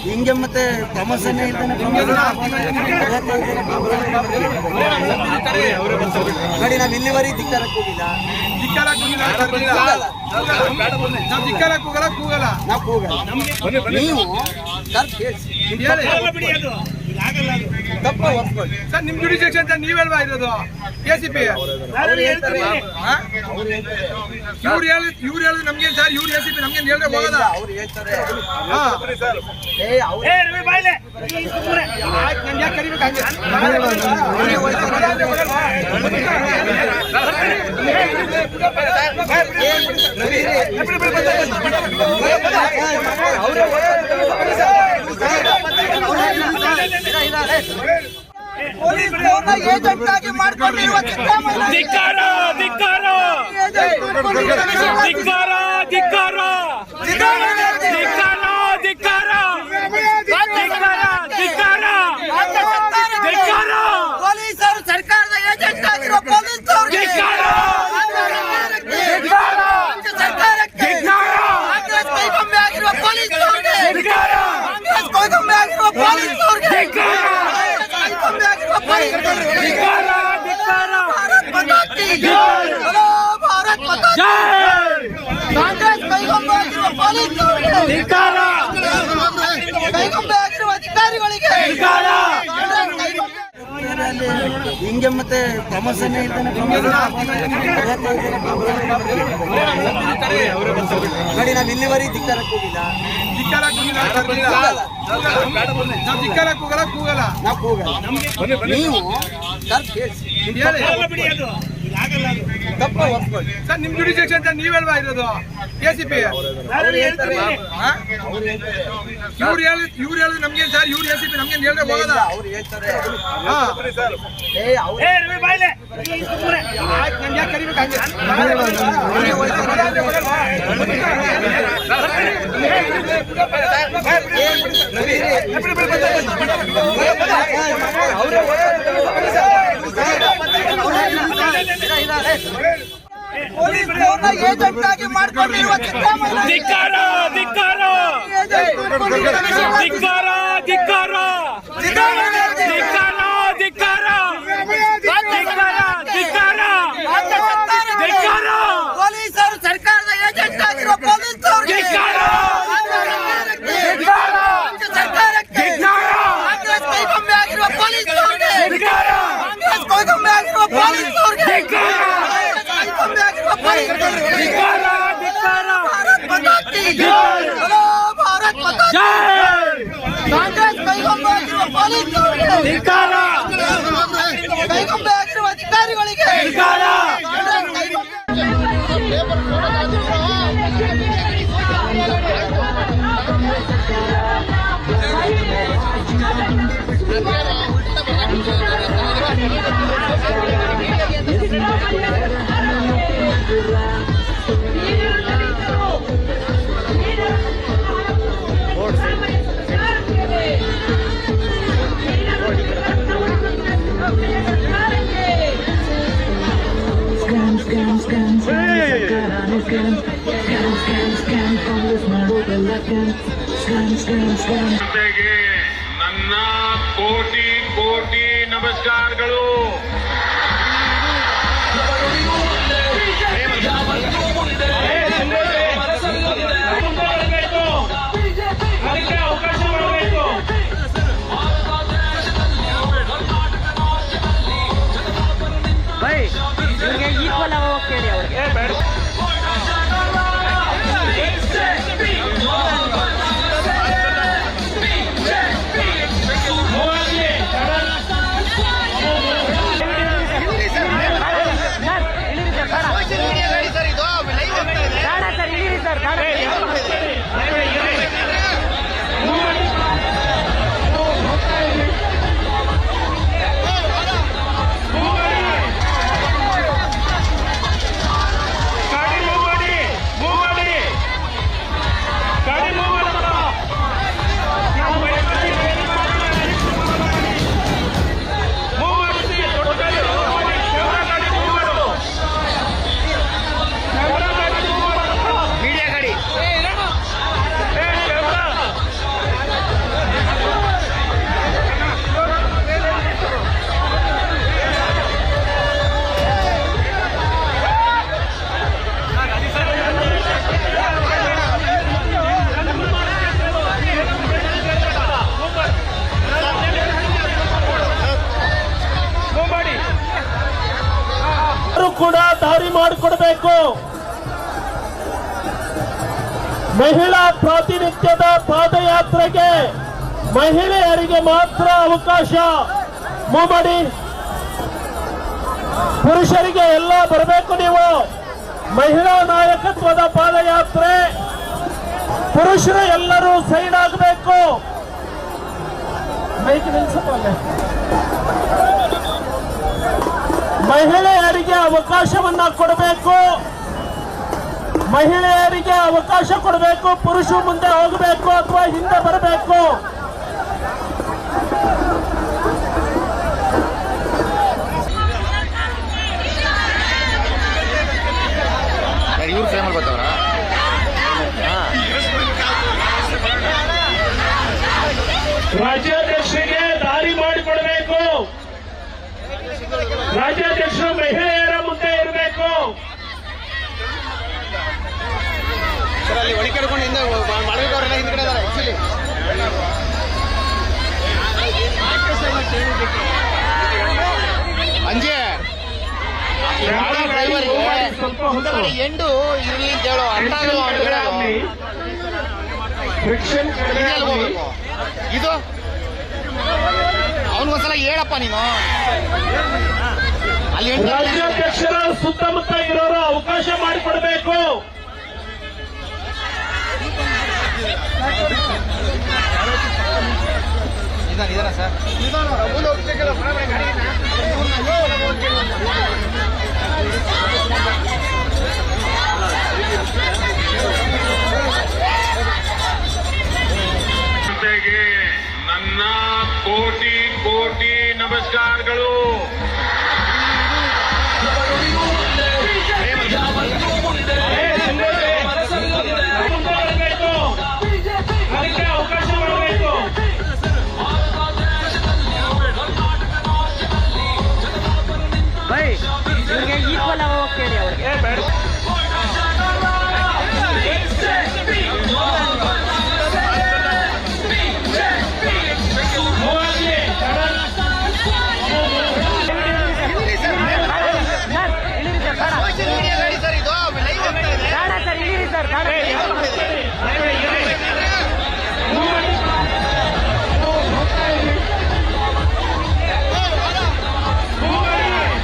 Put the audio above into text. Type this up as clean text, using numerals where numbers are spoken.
ಹಿಂಗೆ ಮತ್ತೆ ಪ್ರಮೋಷನ್ ನೋಡಿ, ನಾವು ಇಲ್ಲಿವರೆಗೆ ಧಿಕ್ಕಾರಕ್ಕೆ ಹೋಗಿಲ್ಲ. ನೀವು ಸರ್ ನಿಮ್ ಜುಡಿಷಿಯಲ್ ನೀವ್ ಹೇಳ್ಬಾ ಇರೋದು KCP ಇವ್ರು ಹೇಳಿ ನಮ್ಗೆ ಸರ್ ಇವ್ರು KCP ನಮ್ಗೆ ಹೇಳಿದ್ರೆ ಹೋಗಲ್ಲ. ಅವ್ರು ಹೇಳ್ತಾರೆ ಏಜೆಂಟ್ ಆಗಿ ಮಾಡ್ಕೊಂಡಿರುವ ಧಿಕ್ಕಾರ ಧಿಕ್ಕಾರ ಧಿಕ್ಕಾರ ಧಿಕ್ಕಾರ ಧಿಕ್ಕಾರ ಧಿಕ್ಕಾರ ಧಿಕ್ಕಾರ ಧಿಕ್ಕಾರ ಪೊಲೀಸರು ಸರ್ಕಾರದ ಏಜೆಂಟ್ ಆಗಿರೋ ಪೊಲೀಸರು ಸರ್ಕಾರಕ್ಕೆ ಕಾಂಗ್ರೆಸ್ ಕೈಗೊಂಬೆ ಆಗಿರುವ ಪೊಲೀಸರಿಗೆ ಕಾಂಗ್ರೆಸ್ ಕೈಗೊಂಬೆ ಆಗಿರುವ ಪೊಲೀಸರಿಗೆ भारत माता की जय, बोलो भारत माता की जय। कांग्रेस ಕೈಗೊಂಬೆ ಆಗಿರುವ ಪೊಲೀಸರಿಗೆ ಧಿಕ್ಕಾರ, ಕೈಗೊಂಬೆ ಆಗಿರುವ ಅಧಿಕಾರಿಗಳಿಗೆ ಧಿಕ್ಕಾರ. ಹಿಂಗೆ ಮತ್ತೆ ಪ್ರಮೋಷನ್ ನೋಡಿ, ನಾವು ಇಲ್ಲಿವರೆಗೆ ಧಿಕ್ಕಾರಕ್ಕೆ ಹೋಗಿಲ್ಲ. ನಾವು ಕೂಗಲ್ಲ. ನೀವು ಸರ್ ನಿಮ್ ಜುಡಿಷಿಯಲ್ ನೀವ್ ಹೇಳ್ಬಾ ಇರೋದು KCP ಇವ್ರು ಹೇಳಿ ನಮ್ಗೆ ಸರ್ ಇವ್ರು KCP ನಮ್ಗೆ ಹೇಳಿದ್ರೆ ಹೋಗಲ್ಲ. ಅವ್ರು ಹೇಳ್ತಾರೆ ಏಜೆಂಟ್ ಆಗಿ ಮಾಡ್ಕೊಂಡಿರುವ ಧಿಕ್ಕಾರ ಧಿಕ್ಕಾರ ಧಿಕ್ಕಾರ ಧಿಕ್ಕಾರ ಧಿಕ್ಕಾರ ಧಿಕ್ಕಾರ ಧಿಕ್ಕಾರ ಧಿಕ್ಕಾರ ಪೊಲೀಸರು ಸರ್ಕಾರದ ಏಜೆಂಟ್ ಆಗಿರೋ ಪೊಲೀಸರು ಸರ್ಕಾರಕ್ಕೆ ಕಾಂಗ್ರೆಸ್ ಕೈಗೊಂಬೆ ಆಗಿರುವ ಪೊಲೀಸರಿಗೆ ಕಾಂಗ್ರೆಸ್ ಕೈಗೊಂಬೆ ಆಗಿರುವ ಪೊಲೀಸರಿಗೆ ಕೈಗೊಂಬೆ ಆಗಿರುವ ಪೊಲೀಸರಿಗೆ ಭಾರತ್ ಮಾತಾ की जय, बोलो भारत माता की जय। कांग्रेस ಕೈಗೊಂಬೆ ಆಗಿರುವ ಪೊಲೀಸರಿಗೆ ಧಿಕ್ಕಾರ, ಕೈಗೊಂಬೆ ಆಗಿರುವ ಅಧಿಕಾರಿಗಳಿಗೆ ಧಿಕ್ಕಾರ. ನನ್ನ ಕೋಟಿ ಕೋಟಿ ನಮಸ್ಕಾರಗಳು. ಈಕ್ವಲ್ ಕೇಳಿ ಅವ್ರಿಗೆ ಮಾಡಿಕೊಡಬೇಕು. ಮಹಿಳಾ ಪ್ರಾತಿನಿಧ್ಯದ ಪಾದಯಾತ್ರೆಗೆ ಮಹಿಳೆಯರಿಗೆ ಮಾತ್ರ ಅವಕಾಶ ಮಾಡಿ, ಪುರುಷರಿಗೆ ಎಲ್ಲ ಬರಬೇಕು. ನೀವು ಮಹಿಳಾ ನಾಯಕತ್ವದ ಪಾದಯಾತ್ರೆ, ಪುರುಷರು ಎಲ್ಲರೂ ಸೈಡ್ ಆಗಬೇಕು. ಮೈಕ್ ನಿಲ್ಸಲ್ಲ. ಮಹಿಳೆಯರಿಗೆ ಅವಕಾಶವನ್ನ ಕೊಡಬೇಕು. ಮಹಿಳೆಯರಿಗೆ ಅವಕಾಶ ಕೊಡಬೇಕು. ಪುರುಷರು ಮುಂದೆ ಹೋಗಬೇಕು ಅಥವಾ ಹಿಂದೆ ಬರಬೇಕು. ಇವ್ರು ಫೇಮಲ್ ಬರ್ತಾವ್ರ. ರಾಜ್ಯಾಧ್ಯಕ್ಷರಿಗೆ ದಾರಿ ಮಾಡಿಕೊಡಬೇಕು. ರಾಜ್ಯಾಧ್ಯಕ್ಷರು ಮಹಿಳೆಯರ ಮುಂದೆ ಇರಬೇಕು. ಅಲ್ಲಿ ಒಳಗೆ ಕರ್ಕೊಂಡು ಹಿಂದೆ ಮಾಡಬೇಕವ್ರೆಲ್ಲ ಹಿಂದ್ಗಡೆ ಇದಾರೆ. ಆಕ್ಚುಲಿ ಅಂಜೆ ಡ್ರೈವರ್ಗೆ ಎಂಡು ಇರ್ಲಿ ಅಂತ ಹೇಳೋ ಅರ್ಥ ಹೋಗ್ಬೇಕು. ಇದು ಅವನಿಗೊಂದ್ಸಲ ಹೇಳಪ್ಪ ನೀನು. ಅಲ್ಲಿ ರಾಜ್ಯಾಧ್ಯಕ್ಷರ ಸುತ್ತಮುತ್ತ ಇರೋರು ಅವಕಾಶ ಮಾಡಿಕೊಡ್ಬೇಕು. ನಿಧಾನ ಸರ್. ಜನತೆಗೆ ನನ್ನ ಕೋಟಿ ಕೋಟಿ ನಮಸ್ಕಾರಗಳು.